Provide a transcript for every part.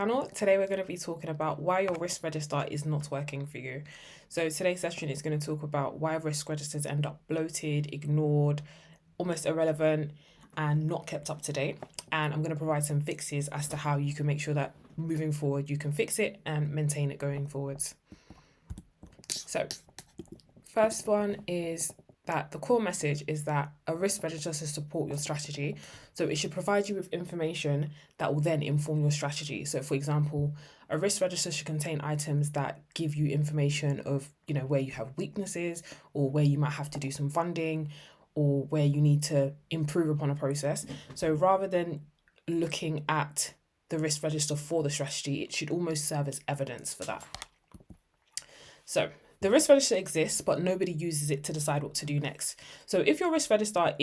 Channel. Today we're going to be talking about why your risk register is not working for you. So today's session is going to talk about why risk registers end up bloated, ignored, almost irrelevant, and not kept up to date. And I'm going to provide some fixes as to how you can make sure that moving forward you can fix it and maintain it going forwards. So first one is that the core message is that a risk register should support your strategy. So it should provide you with information that will then inform your strategy. So for example, a risk register should contain items that give you information of, where you have weaknesses or where you might have to do some funding or where you need to improve upon a process. So rather than looking at the risk register for the strategy, it should almost serve as evidence for that. So the risk register exists, but nobody uses it to decide what to do next. So if your risk register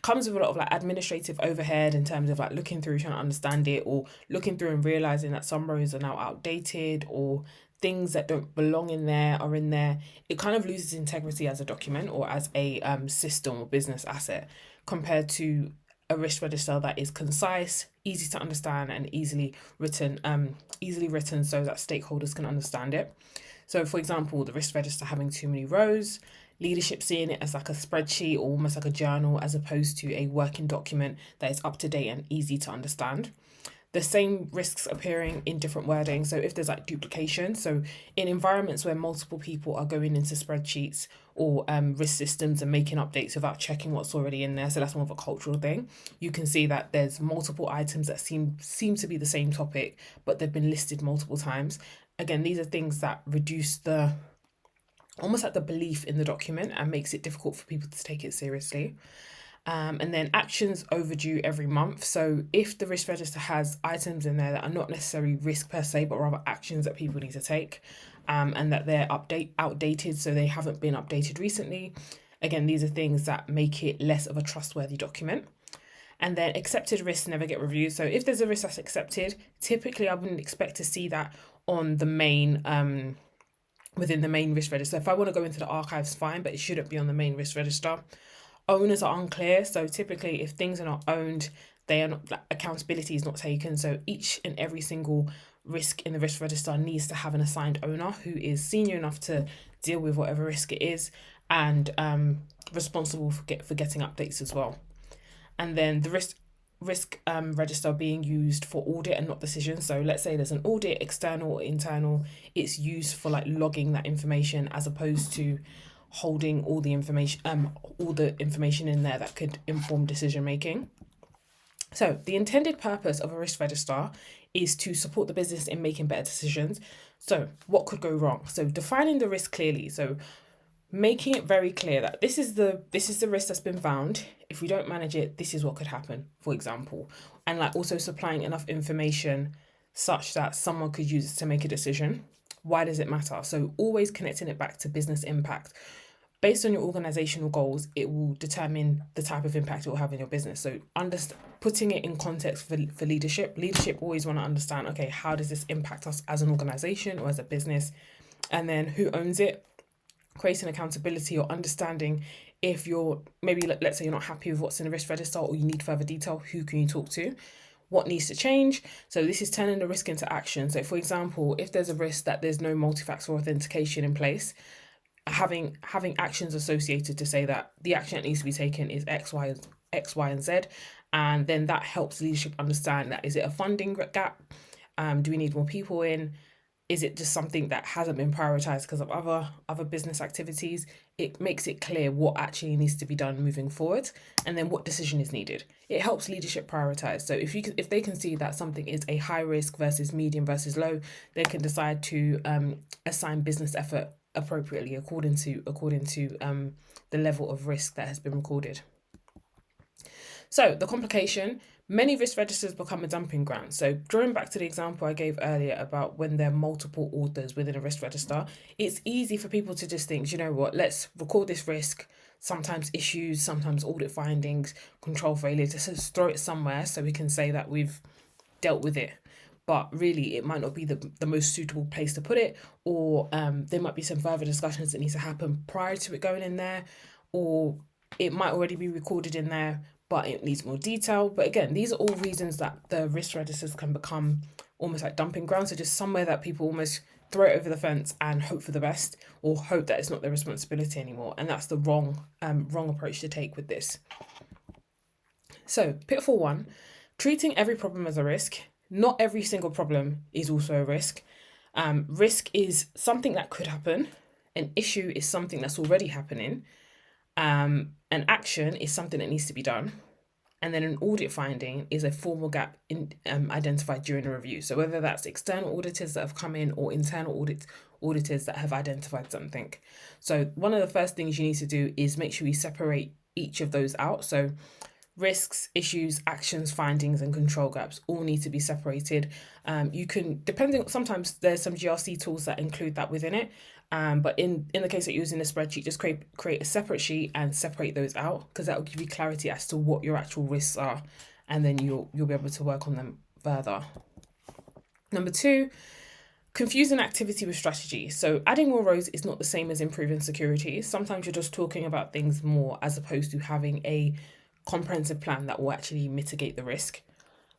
comes with a lot of administrative overhead in terms of looking through, trying to understand it, or looking through and realizing that some rows are now outdated or things that don't belong in there are in there, it kind of loses integrity as a document or as a system or business asset compared to a risk register that is concise, easy to understand, and easily written so that stakeholders can understand it. So, for example, the risk register having too many rows, leadership seeing it as a spreadsheet or almost like a journal as opposed to a working document that is up to date and easy to understand. The same risks appearing in different wording. So if there's duplication, so in environments where multiple people are going into spreadsheets or risk systems and making updates without checking what's already in there, so that's more of a cultural thing. You can see that there's multiple items that seem to be the same topic, but they've been listed multiple times. Again, these are things that reduce the almost the belief in the document and makes it difficult for people to take it seriously. And then actions overdue every month. So if the risk register has items in there that are not necessarily risk per se, but rather actions that people need to take, and that they're outdated, so they haven't been updated recently. Again, these are things that make it less of a trustworthy document. And then accepted risks never get reviewed. So if there's a risk that's accepted, typically I wouldn't expect to see that on the main within the main risk register. If I want to go into the archives, fine, but it shouldn't be on the main risk register. Owners are unclear, so typically if things are not owned, they are not, accountability is not taken. So each and every single risk in the risk register needs to have an assigned owner who is senior enough to deal with whatever risk it is and responsible for getting updates as well. And then the risk register being used for audit and not decisions. So let's say there's an audit, external or internal, it's used for logging that information as opposed to holding all the information in there that could inform decision making. So the intended purpose of a risk register is to support the business in making better decisions. So what could go wrong? So defining the risk clearly. So making it very clear that this is the risk that's been found. If we don't manage it, this is what could happen, for example. And also supplying enough information such that someone could use it to make a decision. Why does it matter? So always connecting it back to business impact. Based on your organizational goals, it will determine the type of impact it will have in your business. So putting it in context for leadership. Leadership always want to understand, okay, how does this impact us as an organization or as a business? And then who owns it? Creating accountability or understanding if you're maybe let's say you're not happy with what's in the risk register or you need further detail, who can you talk to? What needs to change? So this is turning the risk into action. So for example, if there's a risk that there's no multi-factor authentication in place, having actions associated to say that the action that needs to be taken is X, Y, and Z, and then that helps leadership understand that is it a funding gap? Do we need more people in? Is it just something that hasn't been prioritized because of other business activities? It makes it clear what actually needs to be done moving forward, and then what decision is needed. It helps leadership prioritize. So if they can see that something is a high risk versus medium versus low, they can decide to assign business effort appropriately according to the level of risk that has been recorded. So the complication, many risk registers become a dumping ground. So drawing back to the example I gave earlier about when there are multiple authors within a risk register, it's easy for people to just think, you know what, let's record this risk, sometimes issues, sometimes audit findings, control failure, just throw it somewhere so we can say that we've dealt with it. But really, it might not be the most suitable place to put it, or there might be some further discussions that need to happen prior to it going in there, or it might already be recorded in there, but it needs more detail. But again, these are all reasons that the risk registers can become almost like dumping grounds. So just somewhere that people almost throw it over the fence and hope for the best, or hope that it's not their responsibility anymore. And that's the wrong approach to take with this. So pitfall 1, treating every problem as a risk. Not every single problem is also a risk. Risk is something that could happen. An issue is something that's already happening. An action is something that needs to be done. And then an audit finding is a formal gap identified during a review. So whether that's external auditors that have come in or internal auditors that have identified something. So one of the first things you need to do is make sure you separate each of those out. So risks, issues, actions, findings, and control gaps all need to be separated. You can, depending, sometimes there's some GRC tools that include that within it. But in the case that you're using a spreadsheet, just create a separate sheet and separate those out, because that will give you clarity as to what your actual risks are, and then you'll be able to work on them further. Number 2, confusing activity with strategy. So adding more rows is not the same as improving security. Sometimes you're just talking about things more as opposed to having a comprehensive plan that will actually mitigate the risk.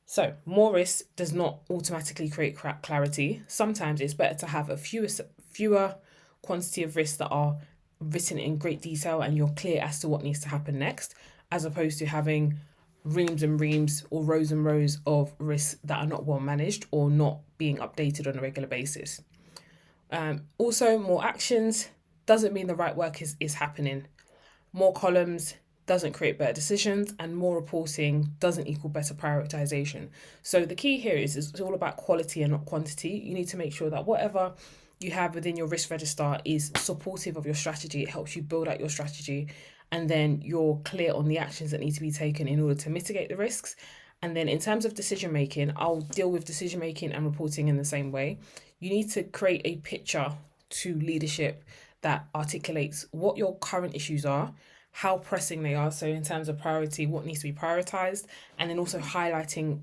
So more risk does not automatically create clarity. Sometimes it's better to have a fewer quantity of risks that are written in great detail and you're clear as to what needs to happen next, as opposed to having reams and reams or rows and rows of risks that are not well managed or not being updated on a regular basis. Also, more actions doesn't mean the right work is happening. More columns doesn't create better decisions, and more reporting doesn't equal better prioritization. So the key here is it's all about quality and not quantity. You need to make sure that whatever you have within your risk register is supportive of your strategy. It helps you build out your strategy, and then you're clear on the actions that need to be taken in order to mitigate the risks. And then in terms of decision making, I'll deal with decision making and reporting in the same way. You need to create a picture to leadership that articulates what your current issues are, how pressing they are. So in terms of priority, what needs to be prioritized, and then also highlighting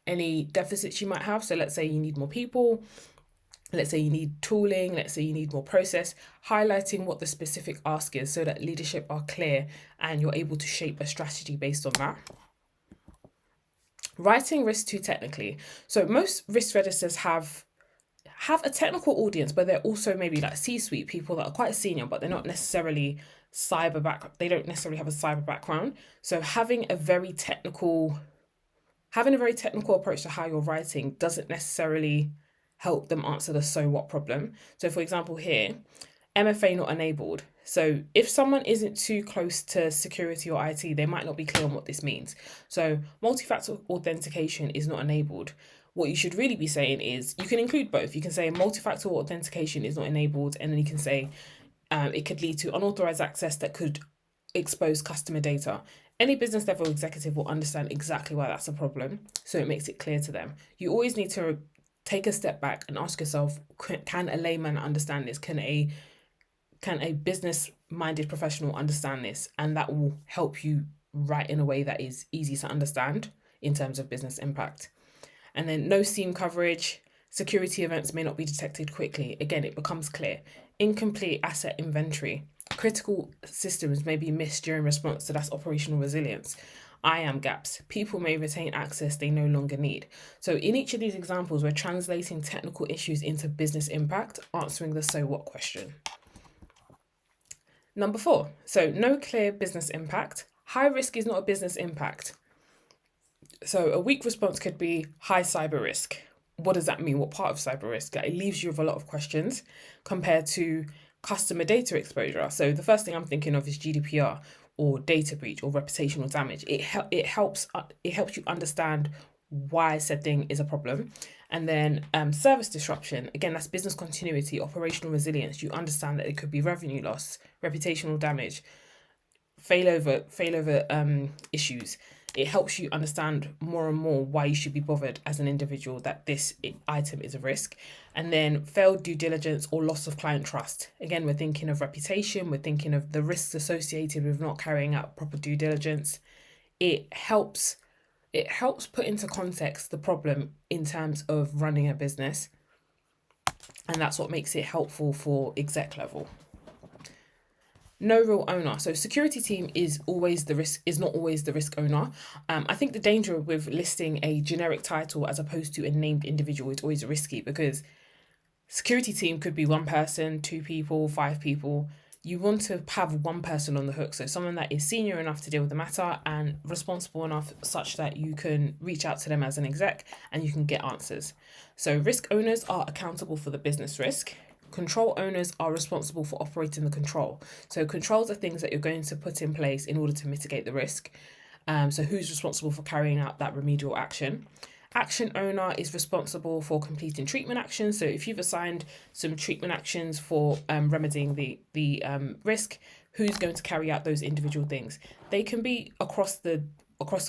any deficits you might have. So let's say you need more people, let's say you need tooling, let's say you need more process, highlighting what the specific ask is so that leadership are clear and you're able to shape a strategy based on that. Writing risk too technically. So most risk registers have a technical audience, but they're also maybe like C-suite people that are quite senior, but they're not necessarily they don't necessarily have a cyber background. So having a very technical approach to how you're writing doesn't necessarily help them answer the so what problem. So for example here, MFA not enabled. So if someone isn't too close to security or IT, they might not be clear on what this means. So multi-factor authentication is not enabled. What you should really be saying is, you can include both. You can say multi-factor authentication is not enabled, and then you can say it could lead to unauthorized access that could expose customer data. Any business level executive will understand exactly why that's a problem, so it makes it clear to them. You always need to take a step back and ask yourself, can a layman understand this? Can a business-minded professional understand this? And that will help you write in a way that is easy to understand in terms of business impact. And then no SIEM coverage. Security events may not be detected quickly. Again, it becomes clear. Incomplete asset inventory. Critical systems may be missed during response, so that's operational resilience. IAM gaps. People may retain access they no longer need. So in each of these examples, we're translating technical issues into business impact, answering the so what question. Number 4, so no clear business impact. High risk is not a business impact. So a weak response could be high cyber risk. What does that mean? What part of cyber risk? It leaves you with a lot of questions compared to customer data exposure. So the first thing I'm thinking of is GDPR or data breach or reputational damage. It helps you understand why said thing is a problem. And then service disruption, again, that's business continuity, operational resilience. You understand that it could be revenue loss, reputational damage, failover issues. It helps you understand more and more why you should be bothered as an individual that this item is a risk. And then failed due diligence or loss of client trust. Again, we're thinking of reputation. We're thinking of the risks associated with not carrying out proper due diligence. It helps put into context the problem in terms of running a business. And that's what makes it helpful for exec level. No real owner. So security team is not always the risk owner. I think the danger with listing a generic title as opposed to a named individual is always risky, because security team could be one person, two people, five people. You want to have one person on the hook, so someone that is senior enough to deal with the matter and responsible enough such that you can reach out to them as an exec and you can get answers. So risk owners are accountable for the business risk. Control owners are responsible for operating the control. So controls are things that you're going to put in place in order to mitigate the risk. So who's responsible for carrying out that remedial action? Action owner is responsible for completing treatment actions. So if you've assigned some treatment actions for remedying the risk, who's going to carry out those individual things? They can be across the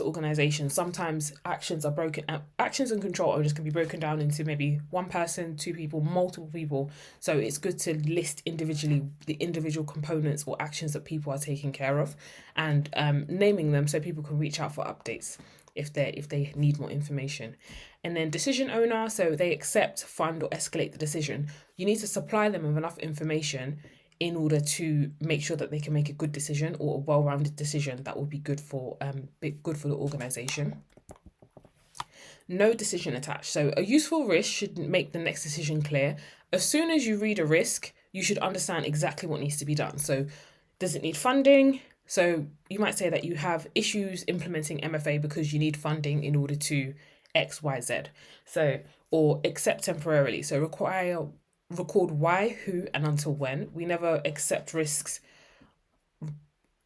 organization. Sometimes actions and control owners can be broken down into maybe one person, two people, multiple people. So it's good to list individually the individual components or actions that people are taking care of, and naming them so people can reach out for updates if they need more information. And then decision owner, so they accept, fund, or escalate the decision. You need to supply them with enough information in order to make sure that they can make a good decision, or a well-rounded decision that will be good for the organization. No decision attached. So a useful risk should make the next decision clear. As soon as you read a risk, you should understand exactly what needs to be done. So does it need funding? So you might say that you have issues implementing MFA because you need funding in order to X, Y, Z. So, or accept temporarily. So record why, who, and until when. We never accept risks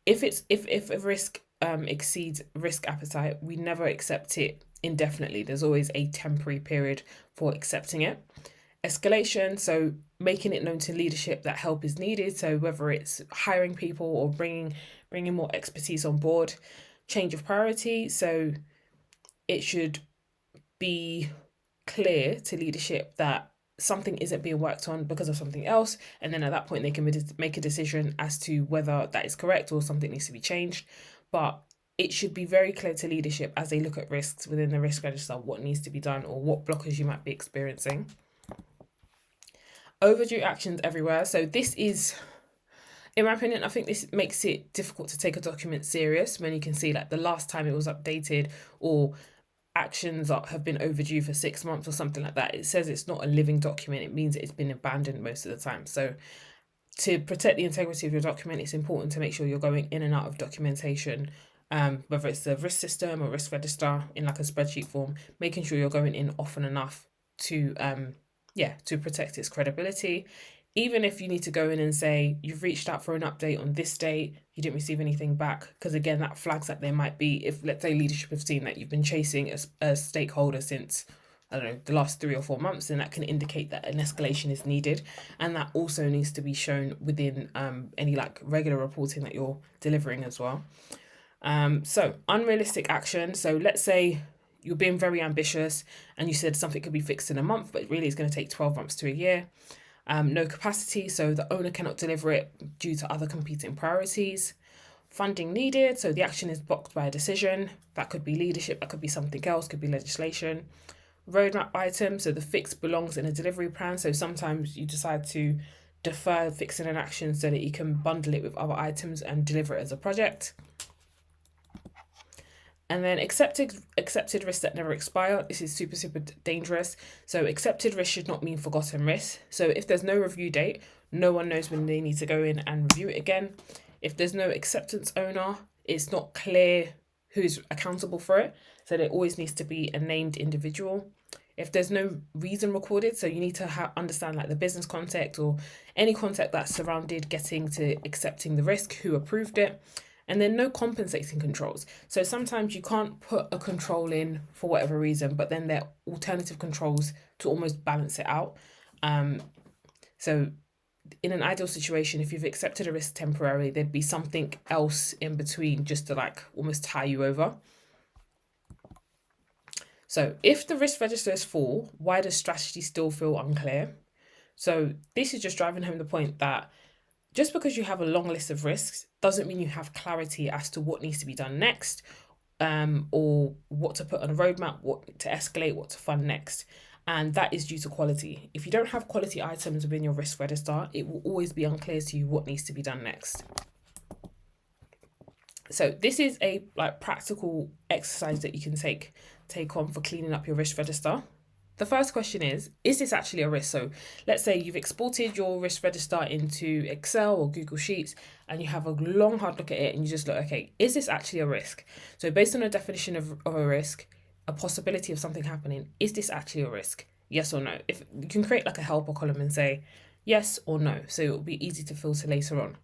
if a risk exceeds risk appetite. We never accept it indefinitely. There's always a temporary period for accepting it. Escalation, so making it known to leadership that help is needed. So whether it's hiring people or bringing more expertise on board. Change of priority, so it should be clear to leadership that something isn't being worked on because of something else, and then at that point they can make a decision as to whether that is correct or something needs to be changed. But it should be very clear to leadership as they look at risks within the risk register what needs to be done or what blockers you might be experiencing. Overdue actions everywhere. So this is, in my opinion, I think this makes it difficult to take a document serious when you can see like the last time it was updated, or actions have been overdue for 6 months or something like that. It says it's not a living document. It means it's been abandoned most of the time. So to protect the integrity of your document, it's important to make sure you're going in and out of documentation, whether it's the risk system or risk register in like a spreadsheet form, making sure you're going in often enough to to protect its credibility. Even if you need to go in and say you've reached out for an update on this date, you didn't receive anything back, because again, that flags that there might be, if let's say leadership have seen that you've been chasing a stakeholder since, I don't know, the last 3 or 4 months, then that can indicate that an escalation is needed. And that also needs to be shown within any like regular reporting that you're delivering as well. So unrealistic action. So let's say you're being very ambitious and you said something could be fixed in a month, but really it's going to take 12 months to a year. No capacity, so the owner cannot deliver it due to other competing priorities. Funding needed, so the action is blocked by a decision. That could be leadership, that could be something else, could be legislation. Roadmap item, so the fix belongs in a delivery plan. So sometimes you decide to defer fixing an action so that you can bundle it with other items and deliver it as a project. And then accepted risks that never expire. This is super, super dangerous. So accepted risk should not mean forgotten risk. So if there's no review date, no one knows when they need to go in and review it again. If there's no acceptance owner, it's not clear who's accountable for it. So there always needs to be a named individual. If there's no reason recorded, so you need to understand like the business context or any context that surrounded getting to accepting the risk, who approved it. And then no compensating controls. So sometimes you can't put a control in for whatever reason, but then there are alternative controls to almost balance it out. So in an ideal situation, if you've accepted a risk temporarily, there'd be something else in between just to like almost tie you over. So if the risk register is full, why does strategy still feel unclear? So this is just driving home the point that just because you have a long list of risks doesn't mean you have clarity as to what needs to be done next, or what to put on a roadmap, what to escalate, what to fund next. And that is due to quality. If you don't have quality items within your risk register, it will always be unclear to you what needs to be done next. So this is a like practical exercise that you can take on for cleaning up your risk register. The first question is this actually a risk? So let's say you've exported your risk register into Excel or Google Sheets and you have a long hard look at it and you just look, okay, is this actually a risk? So based on a definition of a risk, a possibility of something happening, is this actually a risk? Yes or no? If you can create like a helper column and say yes or no, so it will be easy to filter later on.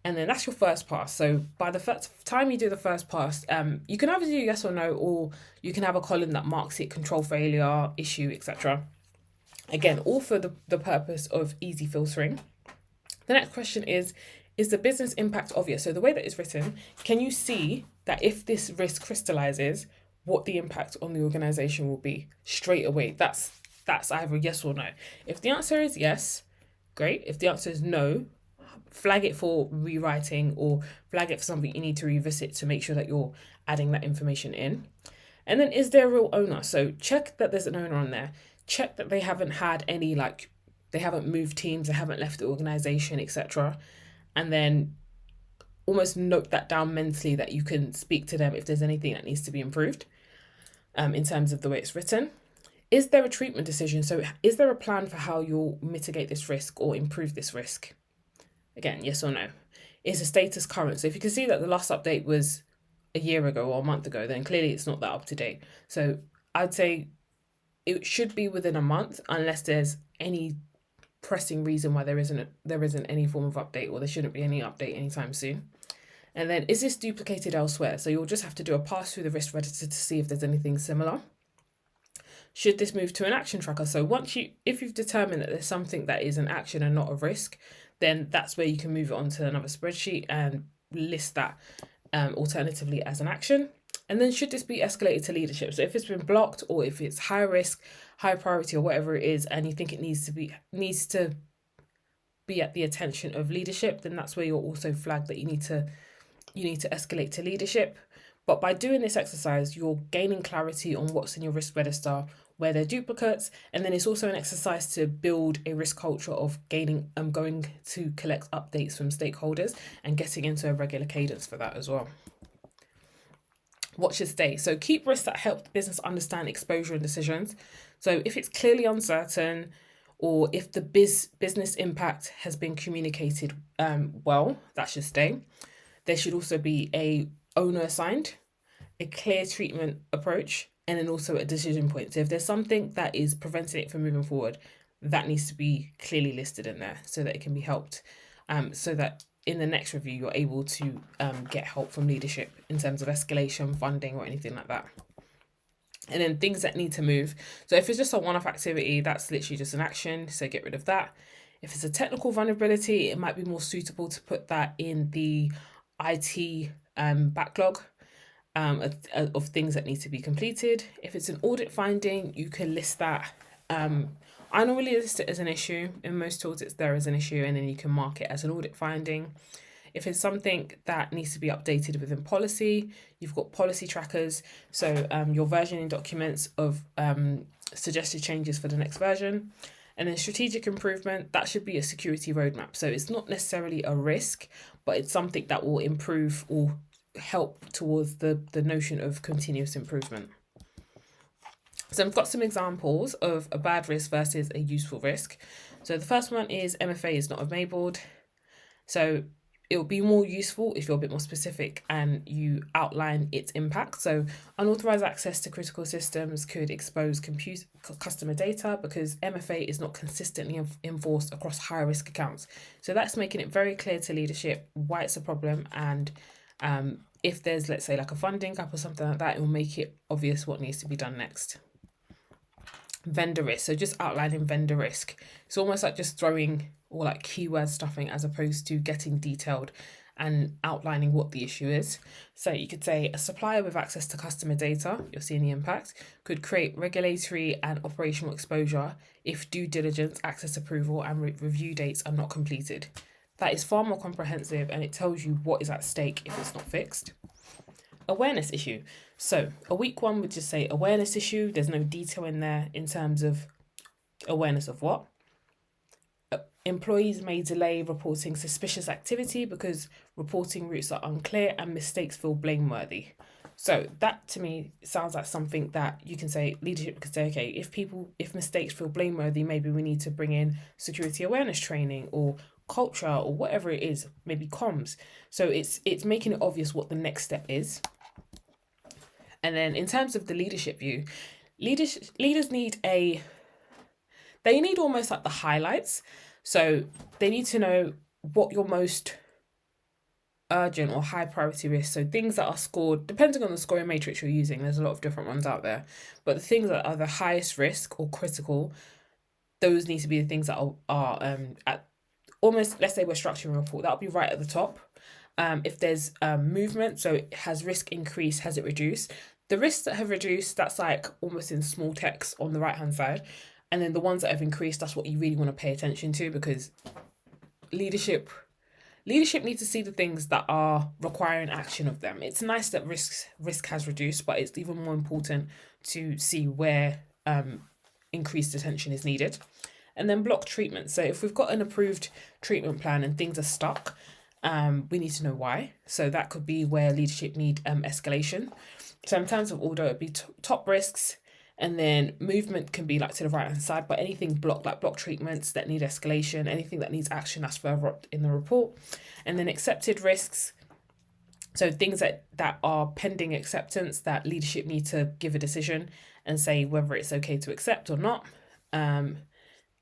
And then that's your first pass. So by the first time you do the first pass, you can either do yes or no, or you can have a column that marks it control failure, issue, etc. Again, all for the purpose of easy filtering. The next question is the business impact obvious? So the way that it's written, can you see that if this risk crystallizes, what the impact on the organization will be straight away? That's either yes or no. If the answer is yes, great. If the answer is no, flag it for rewriting or flag it for something you need to revisit to make sure that you're adding that information in. And then is there a real owner? So check that there's an owner on there. Check that they haven't had any, like, they haven't moved teams, they haven't left the organization, etc. And then almost note that down mentally that you can speak to them if there's anything that needs to be improved in terms of the way it's written. Is there a treatment decision? So is there a plan for how you'll mitigate this risk or improve this risk? Again, yes or no. Is the status current? So if you can see that the last update was a year ago or a month ago, then clearly it's not that up to date. So I'd say it should be within a month unless there's any pressing reason why there isn't any form of update, or there shouldn't be any update anytime soon. And then is this duplicated elsewhere? So you'll just have to do a pass through the risk register to see if there's anything similar. Should this move to an action tracker? So if you've determined that there's something that is an action and not a risk, then that's where you can move it onto another spreadsheet and list that alternatively as an action. And then should this be escalated to leadership? So if it's been blocked, or if it's high risk, high priority, or whatever it is, and you think it needs to be at the attention of leadership, then that's where you'll also flag that you need to escalate to leadership. But by doing this exercise, you're gaining clarity on what's in your risk register, where they're duplicates, and then it's also an exercise to build a risk culture of going to collect updates from stakeholders and getting into a regular cadence for that as well. What should stay? So keep risks that help the business understand exposure and decisions. So if it's clearly uncertain, or if the business impact has been communicated well, that should stay. There should also be a owner assigned, a clear treatment approach, and then also a decision point. So if there's something that is preventing it from moving forward, that needs to be clearly listed in there so that it can be helped, so that in the next review you're able to get help from leadership in terms of escalation, funding, or anything like that. And then things that need to move. So if it's just a one-off activity, that's literally just an action, so get rid of that. If it's a technical vulnerability, it might be more suitable to put that in the IT backlog of things that need to be completed. If it's an audit finding, you can list that. I normally list it as an issue. In most audits, there is an issue, and then you can mark it as an audit finding. If it's something that needs to be updated within policy, you've got policy trackers. So your versioning documents of suggested changes for the next version. And then strategic improvement, that should be a security roadmap. So it's not necessarily a risk, but it's something that will improve or help towards the notion of continuous improvement. So I've got some examples of a bad risk versus a useful risk. So the first one is MFA is not enabled. So it'll be more useful if you're a bit more specific and you outline its impact. So unauthorized access to critical systems could expose customer data because MFA is not consistently enforced across high risk accounts. So that's making it very clear to leadership why it's a problem, and if there's, let's say, like a funding gap or something like that, it will make it obvious what needs to be done next. Vendor risk. So just outlining vendor risk. It's almost like just throwing or like keyword stuffing as opposed to getting detailed and outlining what the issue is. So you could say a supplier with access to customer data, you're seeing the impact, could create regulatory and operational exposure if due diligence, access approval, and review dates are not completed. That is far more comprehensive, and it tells you what is at stake if it's not fixed. Awareness issue. So a weak one would just say awareness issue. There's no detail in there in terms of awareness of what. Employees may delay reporting suspicious activity because reporting routes are unclear and mistakes feel blameworthy. So that to me sounds like something that you can say, leadership could say, okay, if mistakes feel blameworthy, maybe we need to bring in security awareness training or culture or whatever it is, maybe comms. So it's making it obvious what the next step is. And then in terms of the leadership view, leaders need almost like the highlights. So they need to know what your most urgent or high priority risks. So things that are scored, depending on the scoring matrix you're using, there's a lot of different ones out there. But the things that are the highest risk or critical, those need to be the things that are at almost, let's say we're structuring a report, that'll be right at the top. If there's movement, so has risk increased, has it reduced? The risks that have reduced, that's like almost in small text on the right hand side. And then the ones that have increased, that's what you really want to pay attention to, because leadership needs to see the things that are requiring action of them. It's nice that risk has reduced, but it's even more important to see where increased attention is needed. And then block treatment. So if we've got an approved treatment plan and things are stuck, we need to know why. So that could be where leadership need escalation. So in terms of order, it'd be top risks, and then movement can be like to the right hand side, but anything blocked, like block treatments that need escalation, anything that needs action, that's further up in the report. And then accepted risks, so things that are pending acceptance that leadership need to give a decision and say whether it's okay to accept or not. And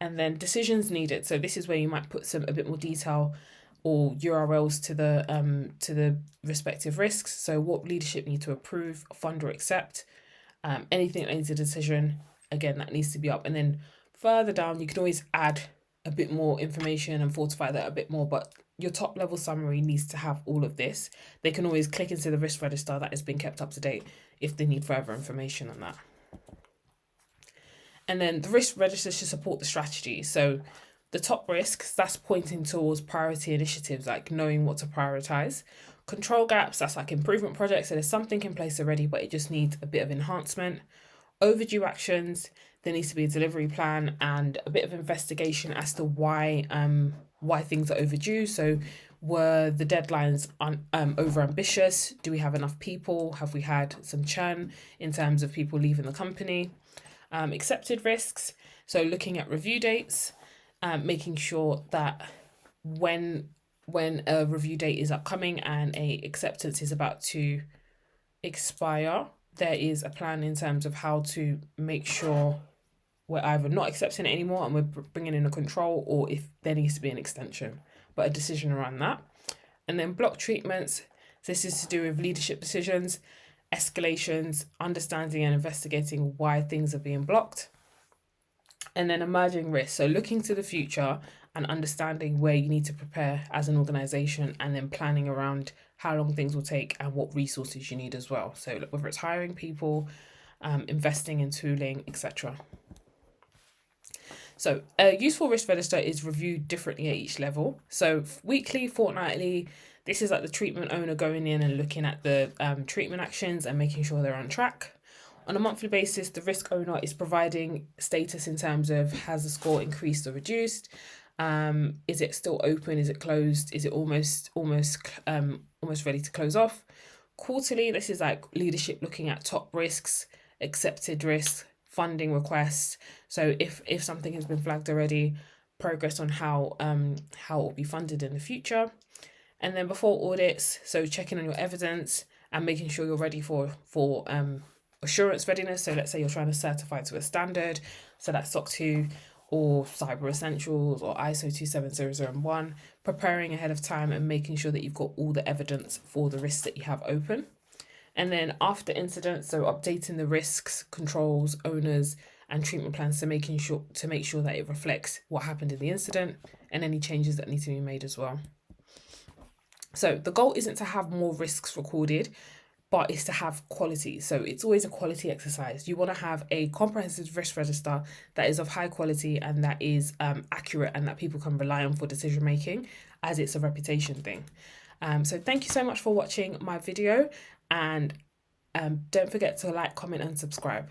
then decisions needed. So this is where you might put a bit more detail or URLs to the respective risks. So what leadership need to approve, fund, or accept. Anything that needs a decision, again, that needs to be up. And then further down, you can always add a bit more information and fortify that a bit more, but your top level summary needs to have all of this. They can always click into the risk register that has been kept up to date if they need further information on that. And then the risk register should support the strategy. So the top risks, that's pointing towards priority initiatives, like knowing what to prioritize. Control gaps, that's like improvement projects. So there's something in place already, but it just needs a bit of enhancement. Overdue actions, there needs to be a delivery plan and a bit of investigation as to why things are overdue. So were the deadlines over ambitious? Do we have enough people? Have we had some churn in terms of people leaving the company? Accepted risks, so looking at review dates, making sure that when a review date is upcoming and a acceptance is about to expire, there is a plan in terms of how to make sure we're either not accepting it anymore and we're bringing in a control, or if there needs to be an extension, but a decision around that. And then block treatments, so this is to do with leadership decisions, escalations, understanding and investigating why things are being blocked. And then emerging risks, so looking to the future and understanding where you need to prepare as an organization, and then planning around how long things will take and what resources you need as well. So whether it's hiring people, investing in tooling, etc. So a useful risk register is reviewed differently at each level. So weekly, fortnightly, this is like the treatment owner going in and looking at the treatment actions and making sure they're on track. On a monthly basis, the risk owner is providing status in terms of has the score increased or reduced? Is it still open? Is it closed? Is it almost ready to close off? Quarterly, this is like leadership looking at top risks, accepted risks, funding requests. So if something has been flagged already, progress on how it will be funded in the future. And then before audits, so checking on your evidence and making sure you're ready for assurance readiness. So let's say you're trying to certify to a standard, so that's SOC 2 or Cyber Essentials or ISO 27001, preparing ahead of time and making sure that you've got all the evidence for the risks that you have open. And then after incidents, so updating the risks, controls, owners, and treatment plans to make sure that it reflects what happened in the incident and any changes that need to be made as well. So the goal isn't to have more risks recorded, but it's to have quality. So it's always a quality exercise. You want to have a comprehensive risk register that is of high quality and that is accurate and that people can rely on for decision making, as it's a reputation thing. So thank you so much for watching my video, and don't forget to like, comment, and subscribe.